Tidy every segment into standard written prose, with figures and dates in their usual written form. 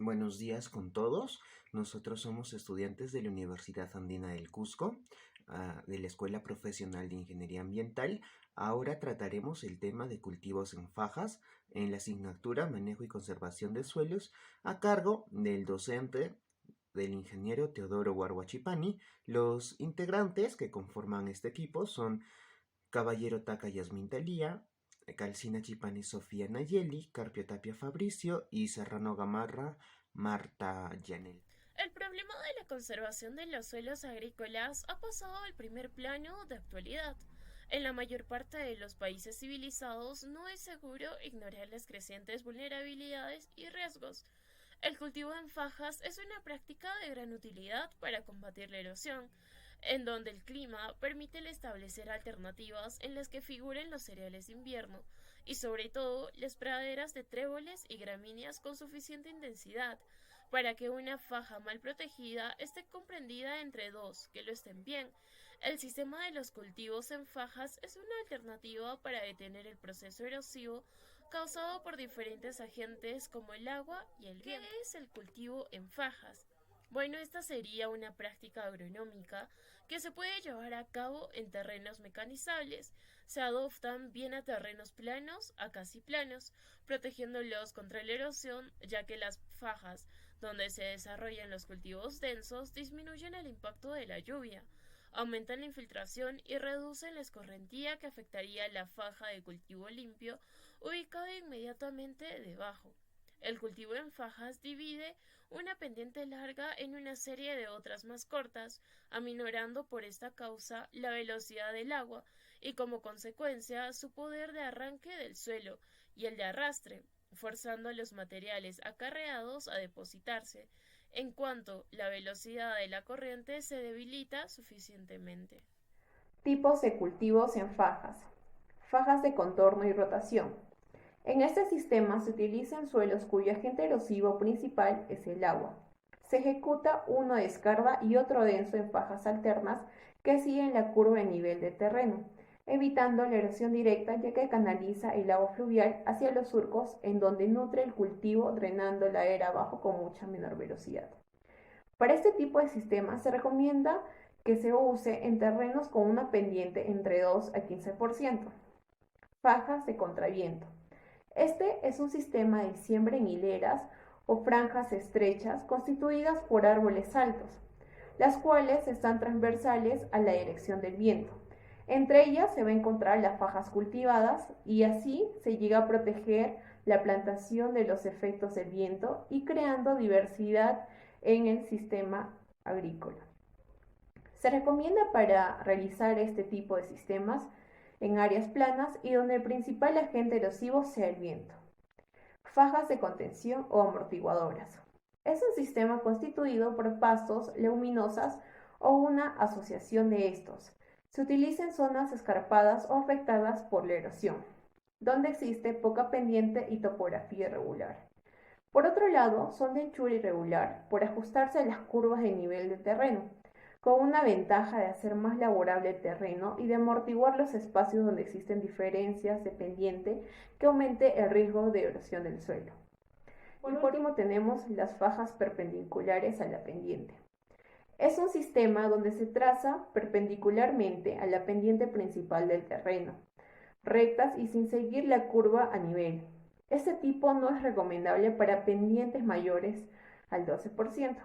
Buenos días con todos. Nosotros somos estudiantes de la Universidad Andina del Cusco, de la Escuela Profesional de Ingeniería Ambiental. Ahora trataremos el tema de cultivos en fajas en la asignatura Manejo y Conservación de Suelos a cargo del docente del ingeniero Teodoro Guarguachipani. Los integrantes que conforman este equipo son Caballero Taka Yasmin Talía, Calcina Chipani Sofía Nayeli, Carpio Tapia Fabricio y Serrano Gamarra Marta Yanel. El problema de la conservación de los suelos agrícolas ha pasado al primer plano de actualidad. En la mayor parte de los países civilizados no es seguro ignorar las crecientes vulnerabilidades y riesgos. El cultivo en fajas es una práctica de gran utilidad para combatir la erosión, en donde el clima permite establecer alternativas en las que figuren los cereales de invierno y sobre todo las praderas de tréboles y gramíneas con suficiente intensidad para que una faja mal protegida esté comprendida entre dos que lo estén bien. El sistema de los cultivos en fajas es una alternativa para detener el proceso erosivo causado por diferentes agentes como el agua y el viento. ¿Qué es el cultivo en fajas? Bueno, esta sería una práctica agronómica que se puede llevar a cabo en terrenos mecanizables. Se adoptan bien a terrenos planos a casi planos, protegiéndolos contra la erosión, ya que las fajas donde se desarrollan los cultivos densos disminuyen el impacto de la lluvia, aumentan la infiltración y reducen la escorrentía que afectaría la faja de cultivo limpio ubicada inmediatamente debajo. El cultivo en fajas divide una pendiente larga en una serie de otras más cortas, aminorando por esta causa la velocidad del agua y como consecuencia su poder de arranque del suelo y el de arrastre, forzando a los materiales acarreados a depositarse, en cuanto la velocidad de la corriente se debilita suficientemente. Tipos de cultivos en fajas. Fajas de contorno y rotación. En este sistema se utilizan suelos cuyo agente erosivo principal es el agua. Se ejecuta uno de escarda y otro denso en fajas alternas que siguen la curva de nivel del terreno, evitando la erosión directa ya que canaliza el agua fluvial hacia los surcos en donde nutre el cultivo drenando la era abajo con mucha menor velocidad. Para este tipo de sistema se recomienda que se use en terrenos con una pendiente entre 2 a 15%. Fajas de contraviento. Este es un sistema de siembra en hileras o franjas estrechas constituidas por árboles altos, las cuales están transversales a la dirección del viento. Entre ellas se va a encontrar las fajas cultivadas y así se llega a proteger la plantación de los efectos del viento y creando diversidad en el sistema agrícola. Se recomienda para realizar este tipo de sistemas en áreas planas y donde el principal agente erosivo sea el viento. Fajas de contención o amortiguadoras. Es un sistema constituido por pastos, leguminosas o una asociación de estos. Se utiliza en zonas escarpadas o afectadas por la erosión, donde existe poca pendiente y topografía irregular. Por otro lado, son de anchura irregular por ajustarse a las curvas de nivel del terreno, con una ventaja de hacer más laborable el terreno y de amortiguar los espacios donde existen diferencias de pendiente que aumente el riesgo de erosión del suelo. Por último tenemos las fajas perpendiculares a la pendiente. Es un sistema donde se traza perpendicularmente a la pendiente principal del terreno, rectas y sin seguir la curva a nivel. Este tipo no es recomendable para pendientes mayores al 12%.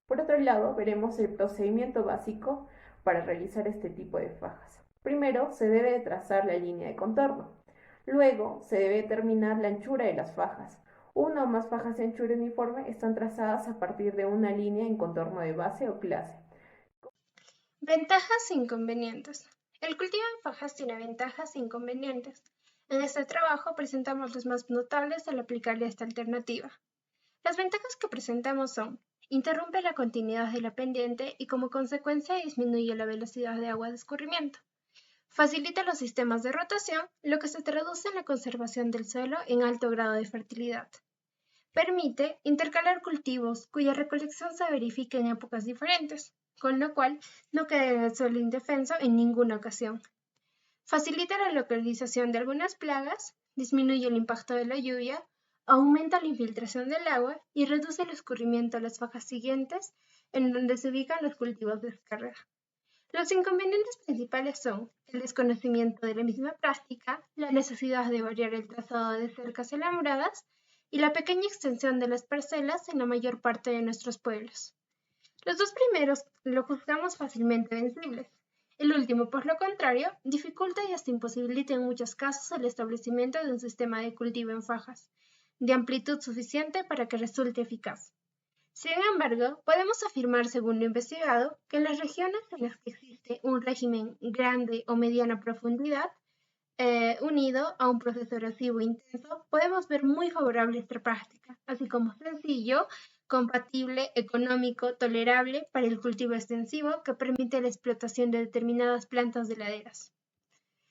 Por otro lado, veremos el procedimiento básico para realizar este tipo de fajas. Primero, se debe trazar la línea de contorno. Luego, se debe determinar la anchura de las fajas. Una o más fajas de anchura uniforme están trazadas a partir de una línea en contorno de base o clase. Ventajas e inconvenientes. El cultivo en fajas tiene ventajas e inconvenientes. En este trabajo presentamos los más notables al aplicarle esta alternativa. Las ventajas que presentamos son: interrumpe la continuidad de la pendiente y como consecuencia disminuye la velocidad de agua de escurrimiento. Facilita los sistemas de rotación, lo que se traduce en la conservación del suelo en alto grado de fertilidad. Permite intercalar cultivos cuya recolección se verifica en épocas diferentes, con lo cual no queda el suelo indefenso en ninguna ocasión. Facilita la localización de algunas plagas, disminuye el impacto de la lluvia, aumenta la infiltración del agua y reduce el escurrimiento a las fajas siguientes en donde se ubican los cultivos de descarga. Los inconvenientes principales son el desconocimiento de la misma práctica, la necesidad de variar el trazado de cercas alambradas y la pequeña extensión de las parcelas en la mayor parte de nuestros pueblos. Los dos primeros lo juzgamos fácilmente vencibles. El último, por lo contrario, dificulta y hasta imposibilita en muchos casos el establecimiento de un sistema de cultivo en fajas, de amplitud suficiente para que resulte eficaz. Sin embargo, podemos afirmar, según lo investigado, que en las regiones en las que existe un régimen grande o mediana profundidad, unido a un proceso erosivo intenso, podemos ver muy favorable esta práctica, así como sencillo, compatible, económico, tolerable para el cultivo extensivo que permite la explotación de determinadas plantas de laderas.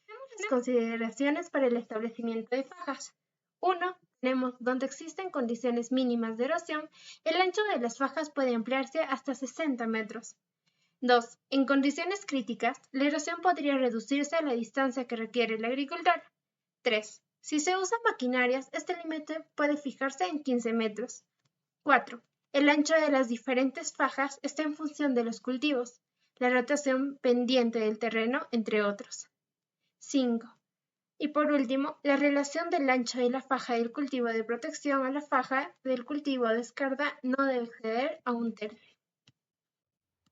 Tenemos las consideraciones para el establecimiento de fajas. 1. Tenemos donde existen condiciones mínimas de erosión, el ancho de las fajas puede ampliarse hasta 60 metros. 2. En condiciones críticas, la erosión podría reducirse a la distancia que requiere el agricultor. 3. Si se usan maquinarias, este límite puede fijarse en 15 metros. 4. El ancho de las diferentes fajas está en función de los cultivos, la rotación pendiente del terreno, entre otros. 5. Y por último, la relación del ancho de la faja del cultivo de protección a la faja del cultivo de escarda no debe exceder a 1/3.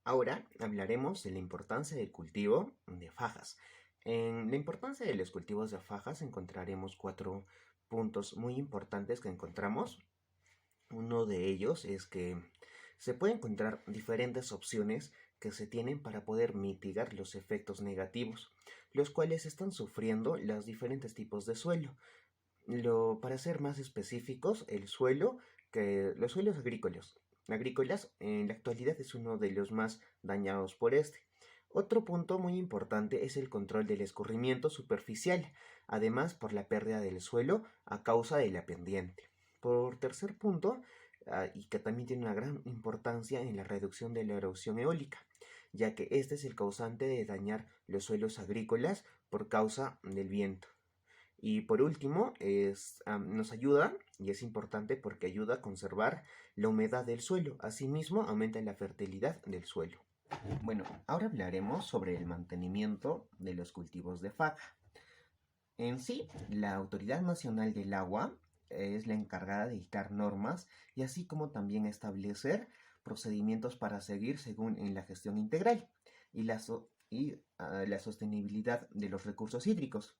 Ahora hablaremos de la importancia del cultivo de fajas. En la importancia de los cultivos de fajas encontraremos 4 puntos muy importantes que encontramos. Uno de ellos es que se pueden encontrar diferentes opciones que se tienen para poder mitigar los efectos negativos, los cuales están sufriendo los diferentes tipos de suelo. Para ser más específicos, los suelos agrícolas en la actualidad es uno de los más dañados por este. Otro punto muy importante es el control del escurrimiento superficial, además por la pérdida del suelo a causa de la pendiente. Por tercer punto, y que también tiene una gran importancia en la reducción de la erosión eólica, ya que este es el causante de dañar los suelos agrícolas por causa del viento. Y por último, nos ayuda, y es importante porque ayuda a conservar la humedad del suelo. Asimismo, aumenta la fertilidad del suelo. Bueno, ahora hablaremos sobre el mantenimiento de los cultivos de faja. En sí, la Autoridad Nacional del Agua es la encargada de dictar normas y así como también establecer procedimientos para seguir según en la gestión integral y la sostenibilidad de los recursos hídricos.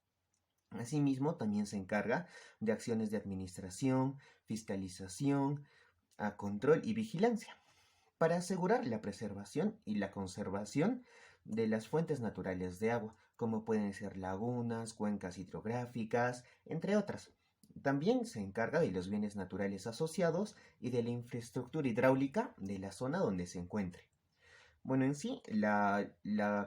Asimismo, también se encarga de acciones de administración, fiscalización, control y vigilancia para asegurar la preservación y la conservación de las fuentes naturales de agua, como pueden ser lagunas, cuencas hidrográficas, entre otras. También se encarga de los bienes naturales asociados y de la infraestructura hidráulica de la zona donde se encuentre. Bueno, en sí, la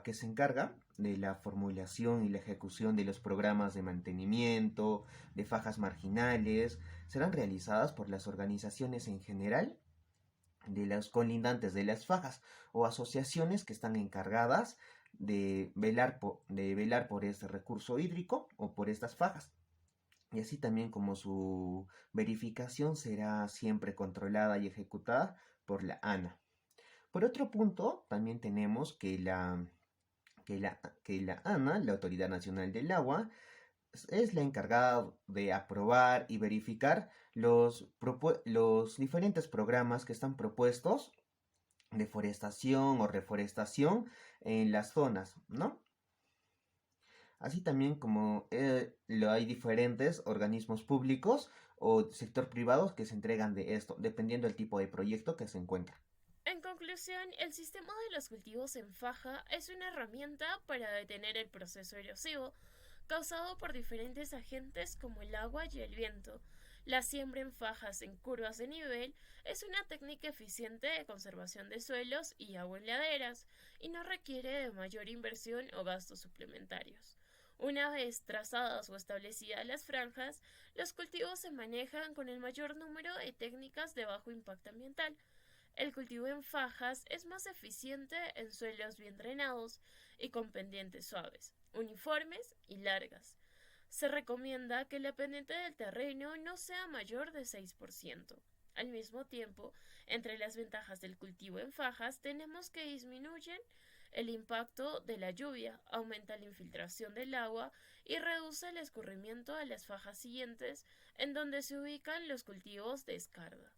que se encarga de la formulación y la ejecución de los programas de mantenimiento de fajas marginales serán realizadas por las organizaciones en general de los colindantes de las fajas o asociaciones que están encargadas de velar por este recurso hídrico o por estas fajas. Y así también como su verificación será siempre controlada y ejecutada por la ANA. Por otro punto, también tenemos que la ANA, la Autoridad Nacional del Agua, es la encargada de aprobar y verificar los diferentes programas que están propuestos de forestación o reforestación en las zonas, ¿no? Así también como hay diferentes organismos públicos o sector privado que se entregan de esto, dependiendo del tipo de proyecto que se encuentra. En conclusión, el sistema de los cultivos en faja es una herramienta para detener el proceso erosivo causado por diferentes agentes como el agua y el viento. La siembra en fajas en curvas de nivel es una técnica eficiente de conservación de suelos y agua en laderas y no requiere de mayor inversión o gastos suplementarios. Una vez trazadas o establecidas las franjas, los cultivos se manejan con el mayor número de técnicas de bajo impacto ambiental. El cultivo en fajas es más eficiente en suelos bien drenados y con pendientes suaves, uniformes y largas. Se recomienda que la pendiente del terreno no sea mayor de 6%. Al mismo tiempo, entre las ventajas del cultivo en fajas tenemos que disminuyen el impacto de la lluvia, aumenta la infiltración del agua y reduce el escurrimiento a las fajas siguientes en donde se ubican los cultivos de escarda.